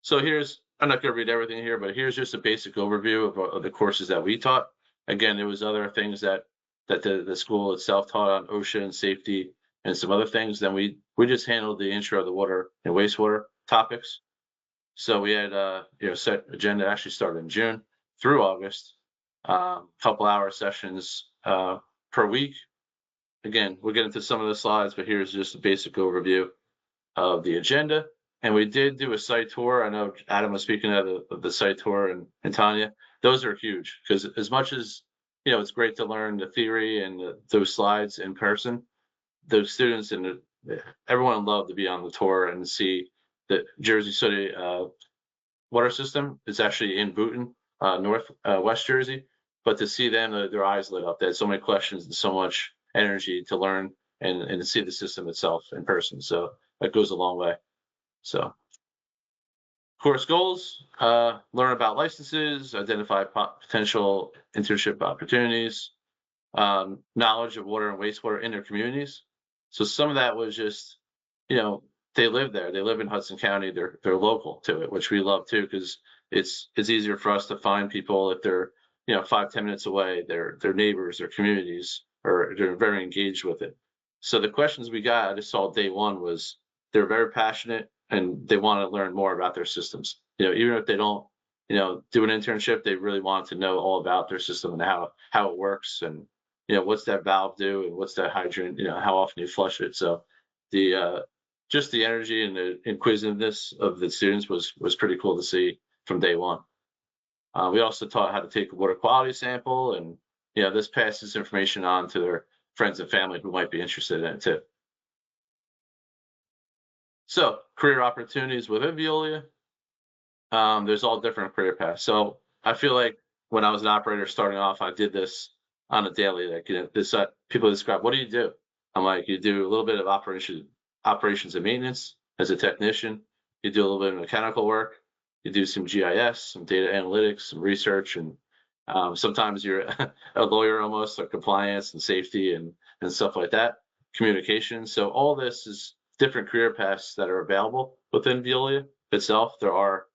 So I'm not going to read everything here, but here's just a basic overview of the courses that we taught. Again, there was other things that the school itself taught on OSHA and safety and some other things. Then we just handled the intro of the water and wastewater topics. So we had set agenda actually started in June through August, couple hour sessions per week. Again, we'll get into some of the slides, but here's just a basic overview of the agenda. And we did do a site tour. I know Adam was speaking of the site tour and Tonya. Those are huge because as much as, it's great to learn the theory and those slides in person, those students and everyone loved to be on the tour and see the Jersey City water system. It's actually in Boonton, West Jersey, but to see them, their eyes lit up. They had so many questions and so much energy to learn and to see the system itself in person. So that goes a long way. So course goals, learn about licenses, identify potential internship opportunities, knowledge of water and wastewater in their communities. So some of that was just, they live there. They live in Hudson County. They're local to it, which we love too, because it's easier for us to find people if they're 5-10 minutes away. Their neighbors, their communities, or they're very engaged with it. So the questions we got, I just saw day one was they're very passionate and they want to learn more about their systems. Even if they don't do an internship, they really want to know all about their system and how it works and what's that valve do and what's that hydrant, how often you flush it. So the just the energy and the inquisitiveness of the students was pretty cool to see from day one. We also taught how to take a water quality sample, and this passes information on to their friends and family who might be interested in it too. So career opportunities within Veolia, there's all different career paths. So I feel like when I was an operator starting off, I did this on a daily. Like this, people describe, what do you do? I'm like, you do a little bit of operations and maintenance as a technician. You do a little bit of mechanical work. You do some GIS, some data analytics, some research, and sometimes you're a lawyer almost, or compliance and safety and stuff like that. Communication. So all this is different career paths that are available within Veolia itself. There are,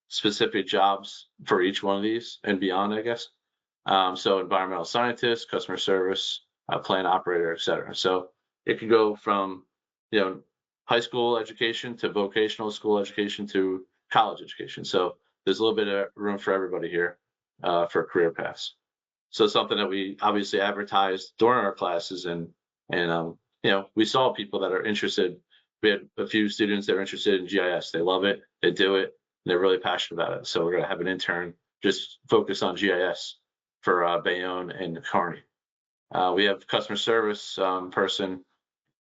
specific jobs for each one of these and beyond, I guess. So environmental scientist, customer service, plant operator, et cetera. So it could go from, high school education to vocational school education to college education. So there's a little bit of room for everybody here for career paths. So something that we obviously advertised during our classes and we saw people that are interested. We had a few students that are interested in GIS. They love it. They do it. They're really passionate about it. So we're going to have an intern just focus on GIS for Bayonne and Kearney. We have customer service person,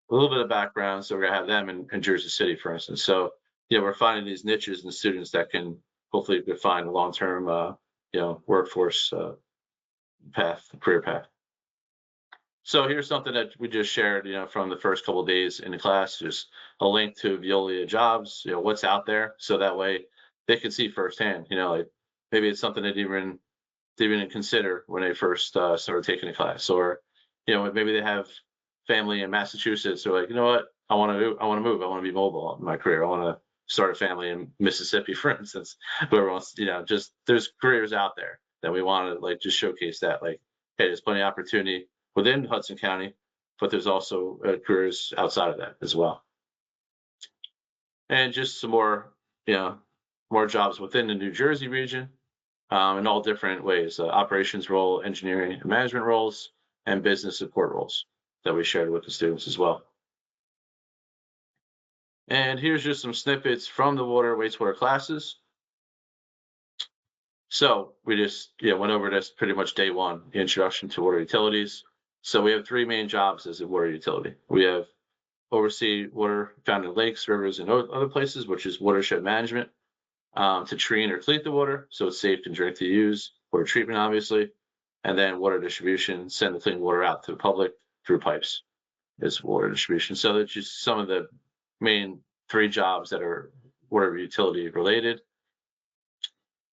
a little bit of background. So we're going to have them in Jersey City, for instance. So, we're finding these niches and students that can hopefully find a long-term, workforce career path. So here's something that we just shared, from the first couple of days in the class, just a link to Veolia jobs, what's out there. So that way they can see firsthand, like maybe it's something they didn't even consider when they first started taking the class, or, maybe they have family in Massachusetts. They're like, you know what, I want to move. I want to be mobile in my career. I want to start a family in Mississippi, for instance. Whoever wants, just there's careers out there that we want to just showcase that, hey, there's plenty of opportunity within Hudson County, but there's also careers outside of that as well. And just some more, more jobs within the New Jersey region in all different ways, operations role, engineering and management roles, and business support roles that we shared with the students as well. And here's just some snippets from the water wastewater classes. So we just went over this pretty much day one, the introduction to water utilities. So we have 3 main jobs as a water utility. We have oversee water found in lakes, rivers, and other places, which is watershed management, to treat or clean the water so it's safe and drink to use, water treatment, obviously, and then water distribution, send the clean water out to the public through pipes. is water distribution. So that's just some of the main 3 jobs that are water utility related.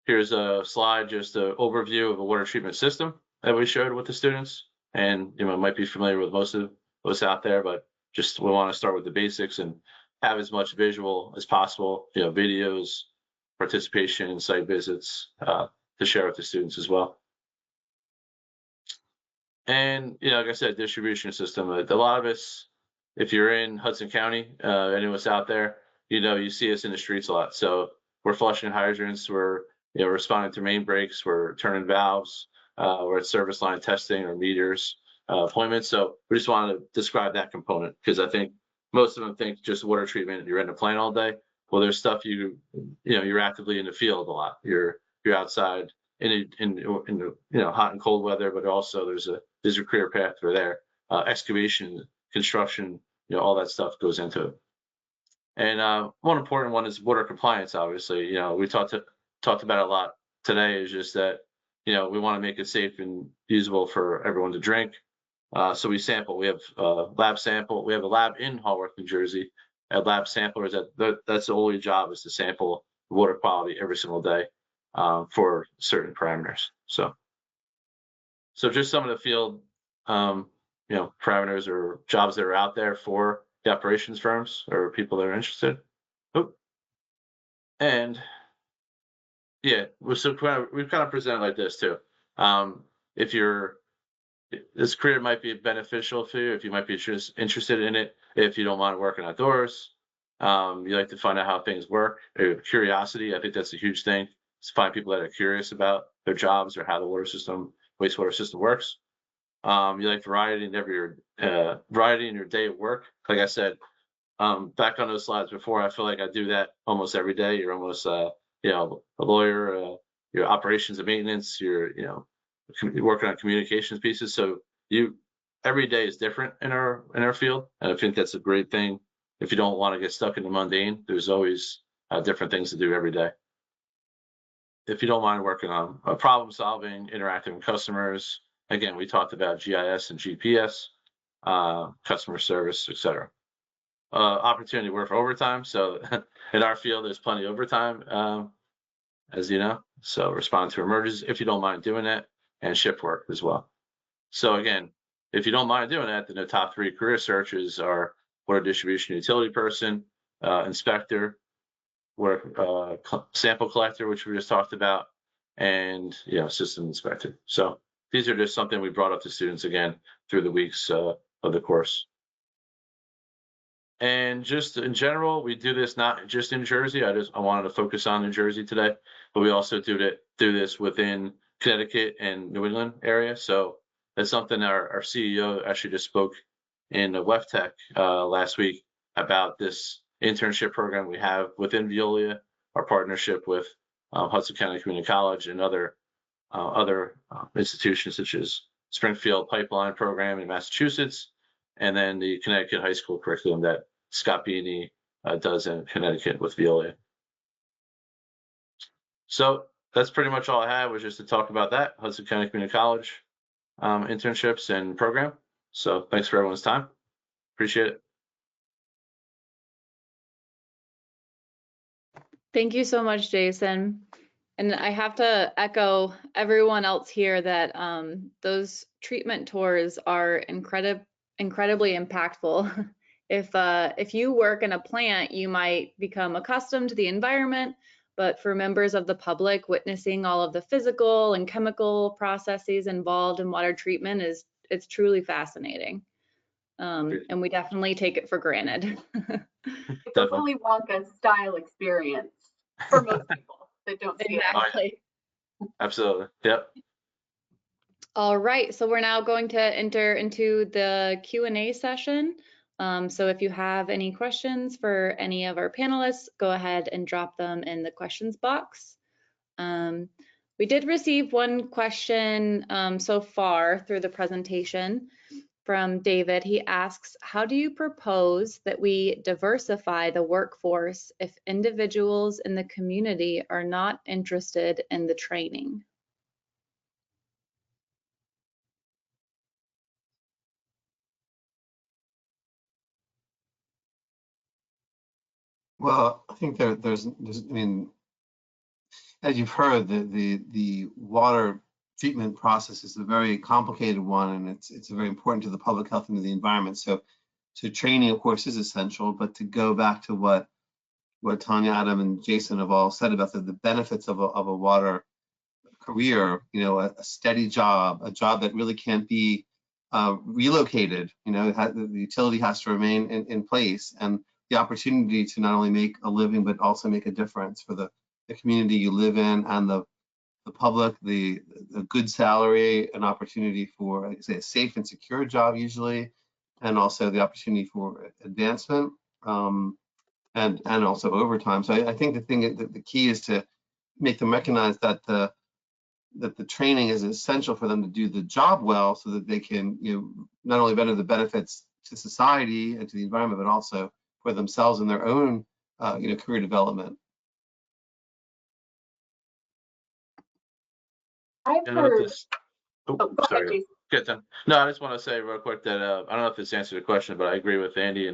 Here's a slide, just an overview of a water treatment system that we showed with the students. And might be familiar with most of us out there, but just we want to start with the basics and have as much visual as possible, videos, participation in site visits to share with the students as well. And like I said, distribution system. A lot of us, if you're in Hudson County, any of us out there, you see us in the streets a lot. So we're flushing hydrants, we're responding to main breaks, we're turning valves, we're at service line testing or meters appointments. So we just wanted to describe that component because I think most of them think just water treatment. You're in the plant all day. Well, there's stuff you're actively in the field a lot. You're outside in hot and cold weather, but also there's a career path for there. Excavation, construction, all that stuff goes into it. And one important one is water compliance. Obviously, we talked about it a lot today. Is just that we want to make it safe and usable for everyone to drink. So we sample. We have lab sample. We have a lab in Haworth, New Jersey. At lab samplers, that's the only job is to sample water quality every single day for certain parameters. So just some of the field, parameters or jobs that are out there for the operations firms or people that are interested. And yeah, we've kind of presented like this too. If this career might be beneficial for you, if you might be interested in it, if you don't mind working outdoors, you like to find out how things work, curiosity, I think that's a huge thing. To find people that are curious about their jobs or how the wastewater system works. You like variety in your day of work. Like I said, back on those slides before, I feel like I do that almost every day. You're almost, a lawyer, your operations and maintenance, you're working on communications pieces. So every day is different in our field. And I think that's a great thing. If you don't want to get stuck in the mundane, there's always different things to do every day. If you don't mind working on problem solving, interacting with customers, again, we talked about GIS and GPS, customer service, etc. Opportunity to work for overtime. So in our field, there's plenty of overtime, as you know. So respond to emergencies if you don't mind doing that, and shift work as well. So again, if you don't mind doing that, then the top 3 career searches are water distribution utility person, inspector, sample collector, which we just talked about, and system inspector. So these are just something we brought up to students again through the weeks of the course. And just in general, we do this not just in Jersey. I wanted to focus on New Jersey today, but we also do this within Connecticut and New England area. So that's something our CEO actually just spoke in the WEFTEC last week about this internship program we have within Veolia, our partnership with Hudson County Community College and other institutions such as Springfield Pipeline Program in Massachusetts, and then the Connecticut high school curriculum that Scott Beanie does in Connecticut with Veolia. So that's pretty much all I had, was just to talk about that, Hudson County Community College internships and program. So thanks for everyone's time. Appreciate it. Thank you so much, Jason. And I have to echo everyone else here that those treatment tours are incredibly impactful. If you work in a plant, you might become accustomed to the environment, but for members of the public, witnessing all of the physical and chemical processes involved in water treatment it's truly fascinating. And we definitely take it for granted. It's a Willy Wonka style experience for most people that don't see Exactly. it. Absolutely. Yep. All right, so we're now going to enter into the Q&A session. So if you have any questions for any of our panelists, go ahead and drop them in the questions box. We did receive one question so far through the presentation from David. He asks, how do you propose that we diversify the workforce if individuals in the community are not interested in the training? Well, I think there's, I mean, as you've heard, the water treatment process is a very complicated one, and it's very important to the public health and to the environment. So training, of course, is essential, but to go back to what Tonya, Adam, and Jason have all said about the benefits of a water career, you know, a steady job, a job that really can't be relocated, you know, the utility has to remain in place, and the opportunity to not only make a living, but also make a difference for the community you live in and the public, the good salary, an opportunity for, say, a safe and secure job usually, and also the opportunity for advancement, and also overtime. So I think the key is to make them recognize that the training is essential for them to do the job well, so that they can, you know, not only better the benefits to society and to the environment, but also for themselves and their own, you know, career development. I've I don't know if heard. this. Oh, Oh, go sorry. ahead, Jason. Good then. No, I just want to say real quick that I don't know if this answered the question, but I agree with Andy,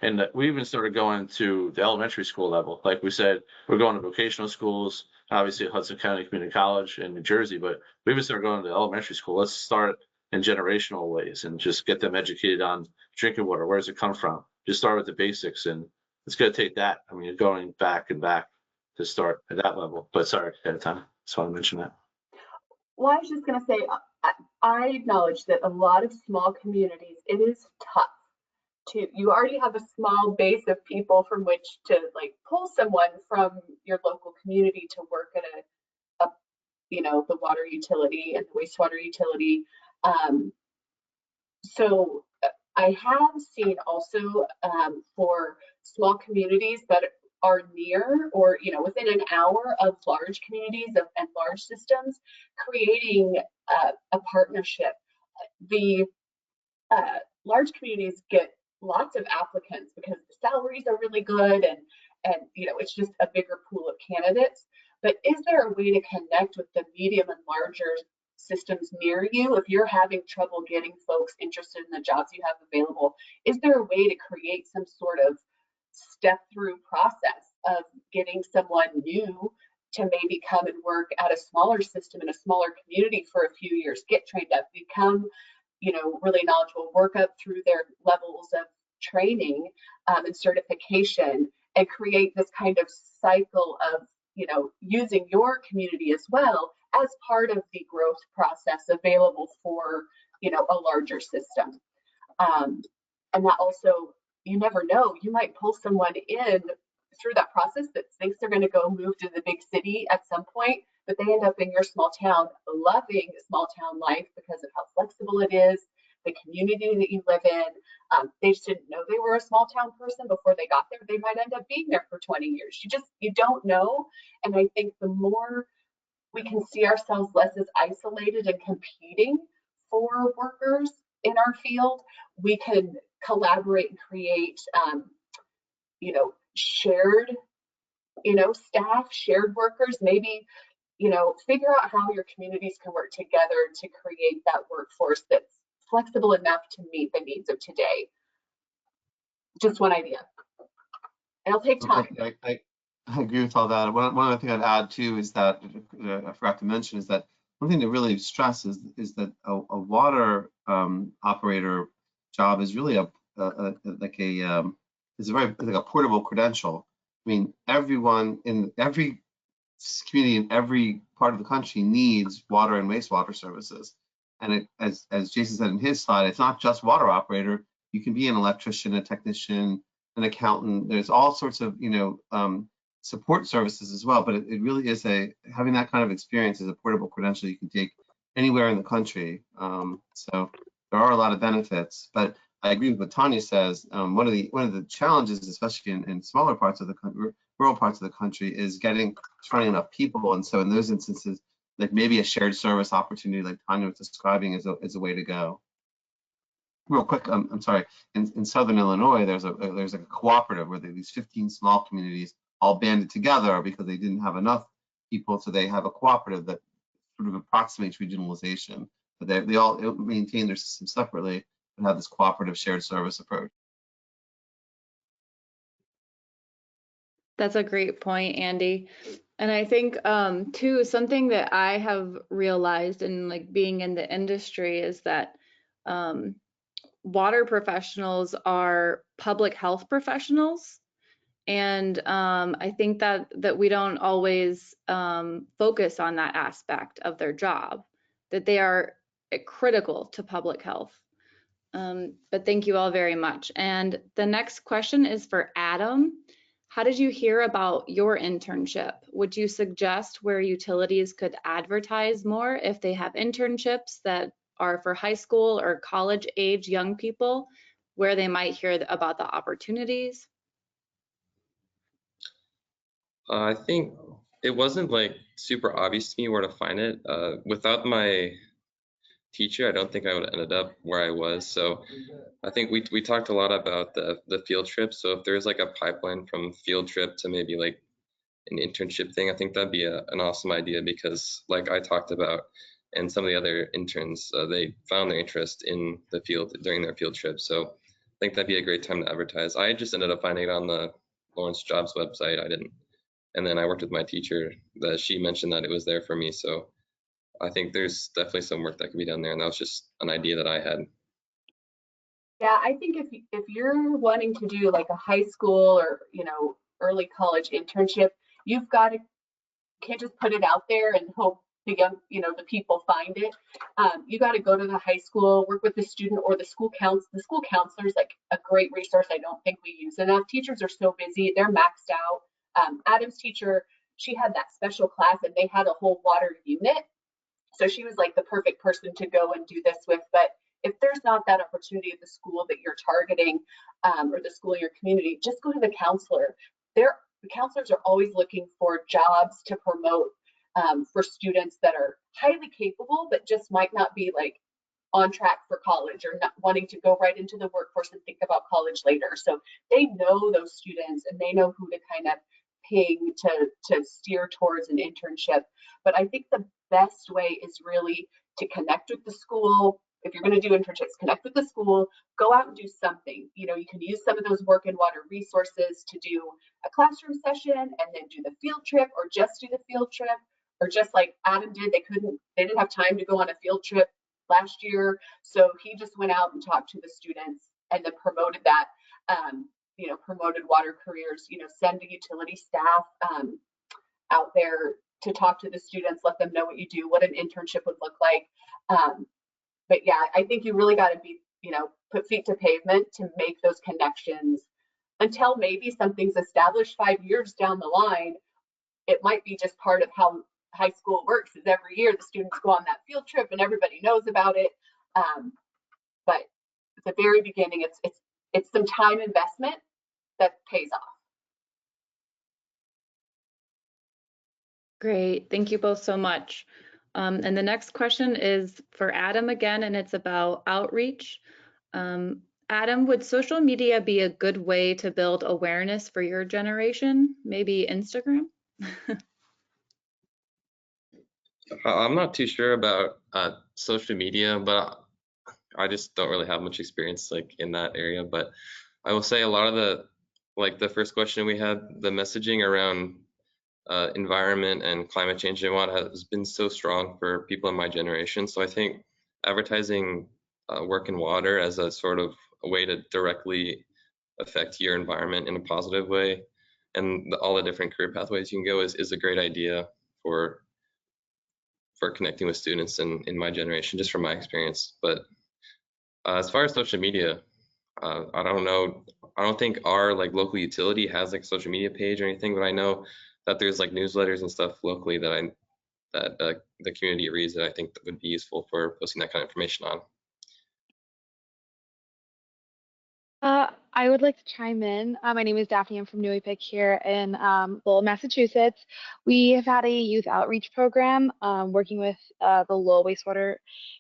and that we even started going to the elementary school level. Like we said, we're going to vocational schools, obviously at Hudson County Community College in New Jersey, but we even started going to elementary school. Let's start in generational ways and just get them educated on drinking water. Where does it come from? Just start with the basics, and it's going to take that. I mean, you're going back and back to start at that level. But sorry, ahead of time. Just want to mention that. Well, I was just going to say, I acknowledge that a lot of small communities, it is tough to, you already have a small base of people from which to like pull someone from your local community to work at a you know, the water utility and the wastewater utility. So I have seen also for small communities that are near or, you know, within an hour of large communities and large systems, creating a partnership. The large communities get lots of applicants because the salaries are really good, and you know, it's just a bigger pool of candidates. But is there a way to connect with the medium and larger systems near you? If you're having trouble getting folks interested in the jobs you have available, is there a way to create some sort of step through process of getting someone new to maybe come and work at a smaller system in a smaller community for a few years, get trained up, become, you know, really knowledgeable, work up through their levels of training and certification, and create this kind of cycle of, you know, using your community as well as part of the growth process available for, you know, a larger system. And that also, you never know, you might pull someone in through that process that thinks they're going to go move to the big city at some point, but they end up in your small town loving small town life because of how flexible it is, the community that you live in. They just didn't know they were a small town person before they got there. They might end up being there for 20 years. You don't know. And I think the more we can see ourselves less as isolated and competing for workers in our field, we can collaborate and create, you know, shared, you know, staff, shared workers, maybe, you know, figure out how your communities can work together to create that workforce that's flexible enough to meet the needs of today. Just one idea. And it'll take time. I agree with all that. One other thing I'd add too is that I forgot to mention is that one thing to really stress is that a water operator job is really is a very like a portable credential. I mean, everyone in every community in every part of the country needs water and wastewater services. And as Jason said in his slide, it's not just water operator. You can be an electrician, a technician, an accountant. There's all sorts of, you know, support services as well. But it really is having that kind of experience is a portable credential you can take anywhere in the country. So there are a lot of benefits. But I agree with what Tonya says. One of the challenges, especially in smaller parts of the country, rural parts of the country, is finding enough people. And so in those instances, like maybe a shared service opportunity, like Tonya was describing, is a way to go. Real quick, I'm sorry. In Southern Illinois, there's a cooperative where these 15 small communities all banded together because they didn't have enough people, so they have a cooperative that sort of approximates regionalization. But they all maintain their system separately and have this cooperative shared service approach. That's a great point, Andy. And I think too, something that I have realized in like being in the industry is that um, water professionals are public health professionals. And I think that we don't always focus on that aspect of their job, that they are critical to public health. But thank you all very much. And the next question is for Adam. How did you hear about your internship? Would you suggest where utilities could advertise more if they have internships that are for high school or college age young people, where they might hear about the opportunities? I think it wasn't like super obvious to me where to find it. Without my teacher, I don't think I would have ended up where I was. So I think we talked a lot about the field trip. So if there's like a pipeline from field trip to maybe like an internship thing, I think that'd be an awesome idea, because like I talked about, and some of the other interns, they found their interest in the field during their field trip. So I think that'd be a great time to advertise. I just ended up finding it on the Lawrence Jobs website. I didn't. And then I worked with my teacher that she mentioned that it was there for me. So I think there's definitely some work that could be done there. And that was just an idea that I had. Yeah, I think if you're wanting to do like a high school or, early college internship, you've got to can't just put it out there and hope the young, the people find it. You got to go to the high school, work with the student or the school council. The school counselor is like a great resource. I don't think we use enough. Teachers are so busy; they're maxed out. Adam's teacher, she had that special class, and they had a whole water unit, so she was like the perfect person to go and do this with. But if there's not that opportunity at the school that you're targeting, or the school in your community, just go to the counselor. The counselors are always looking for jobs to promote for students that are highly capable, but just might not be like on track for college or not wanting to go right into the workforce and think about college later. So they know those students and they know who to kind of ping to steer towards an internship. But I think the best way is really to connect with the school. If you're going to do internships, connect with the school, go out and do something. You can use some of those work and water resources to do a classroom session and then do the field trip, or just do the field trip, or just like Adam did, they didn't have time to go on a field trip last year. So he just went out and talked to the students and then promoted that, promoted water careers, send the utility staff out there to talk to the students, let them know what you do, what an internship would look like. But yeah, I think you really got to be, put feet to pavement to make those connections until maybe something's established 5 years down the line. It might be just part of how high school works, is every year the students go on that field trip and everybody knows about it. But at the very beginning, it's some time investment that pays off. Great, thank you both so much. And the next question is for Adam again, and it's about outreach. Adam, would social media be a good way to build awareness for your generation? Maybe Instagram? I'm not too sure about social media, but I just don't really have much experience like in that area. But I will say a lot of the first question we had, the messaging around environment and climate change and what has been so strong for people in my generation. So I think advertising work in water as a sort of a way to directly affect your environment in a positive way, and all the different career pathways you can go is a great idea for connecting with students in my generation, just from my experience. But as far as social media, I don't know. I don't think our like local utility has like a social media page or anything, but I know that there's like newsletters and stuff locally that the community reads that I think that would be useful for posting that kind of information on. I would like to chime in. My name is Daphne. I'm from Newey Pick here in Lowell, Massachusetts. We have had a youth outreach program working with the Lowell wastewater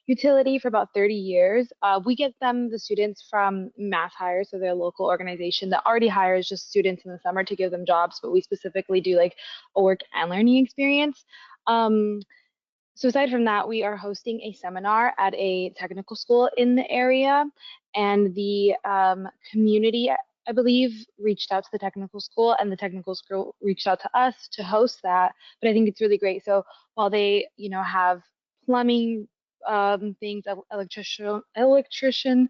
utility for about 30 years. We get them, the students, from Mass Hire, so they're a local organization that already hires just students in the summer to give them jobs, but we specifically do like a work and learning experience. So aside from that, we are hosting a seminar at a technical school in the area, and the community I believe, reached out to the technical school, and the technical school reached out to us to host that. But I think it's really great. So while they, have plumbing things, electrician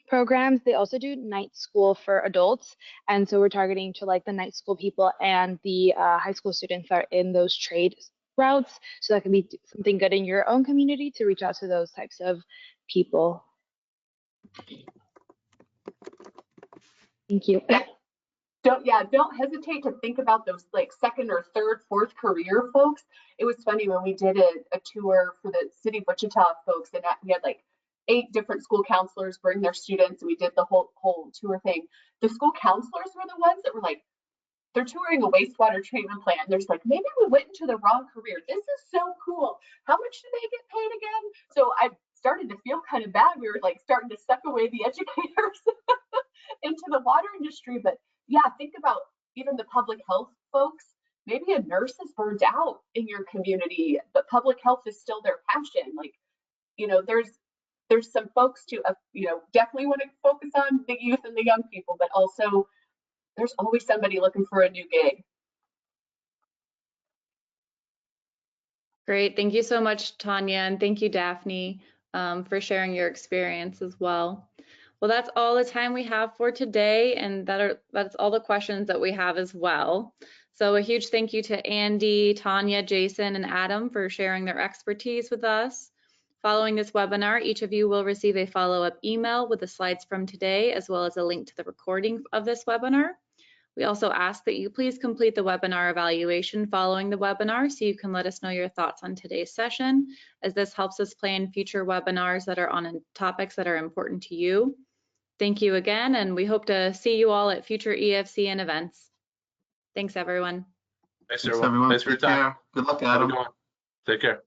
programs, they also do night school for adults. And so we're targeting to like the night school people and the high school students that are in those trade routes. So that can be something good in your own community to reach out to those types of people. Thank you. Don't hesitate to think about those like second or third, fourth career folks. It was funny when we did a tour for the city of Wichita folks, and we had like 8 different school counselors bring their students, and we did the whole tour thing. The school counselors were the ones that were like, they're touring a wastewater treatment plant. There's like, maybe we went into the wrong career. This is so cool. How much do they get paid again? So I started to feel kind of bad. We were like starting to suck away the educators into the water industry. But yeah, think about even the public health folks. Maybe a nurse is burned out in your community, but public health is still their passion. Like, there's some folks to, definitely want to focus on the youth and the young people, but also there's always somebody looking for a new gig. Great. Thank you so much, Tonya, and thank you, Daphne, for sharing your experience as well. Well, that's all the time we have for today, and that's all the questions that we have as well. So a huge thank you to Andy, Tonya, Jason, and Adam for sharing their expertise with us. Following this webinar, each of you will receive a follow-up email with the slides from today, as well as a link to the recording of this webinar. We also ask that you please complete the webinar evaluation following the webinar so you can let us know your thoughts on today's session, as this helps us plan future webinars that are on topics that are important to you. Thank you again, and we hope to see you all at future EFCN events. Thanks, everyone. Thanks, everyone. Thanks for your time. Good luck, Adam. Take care.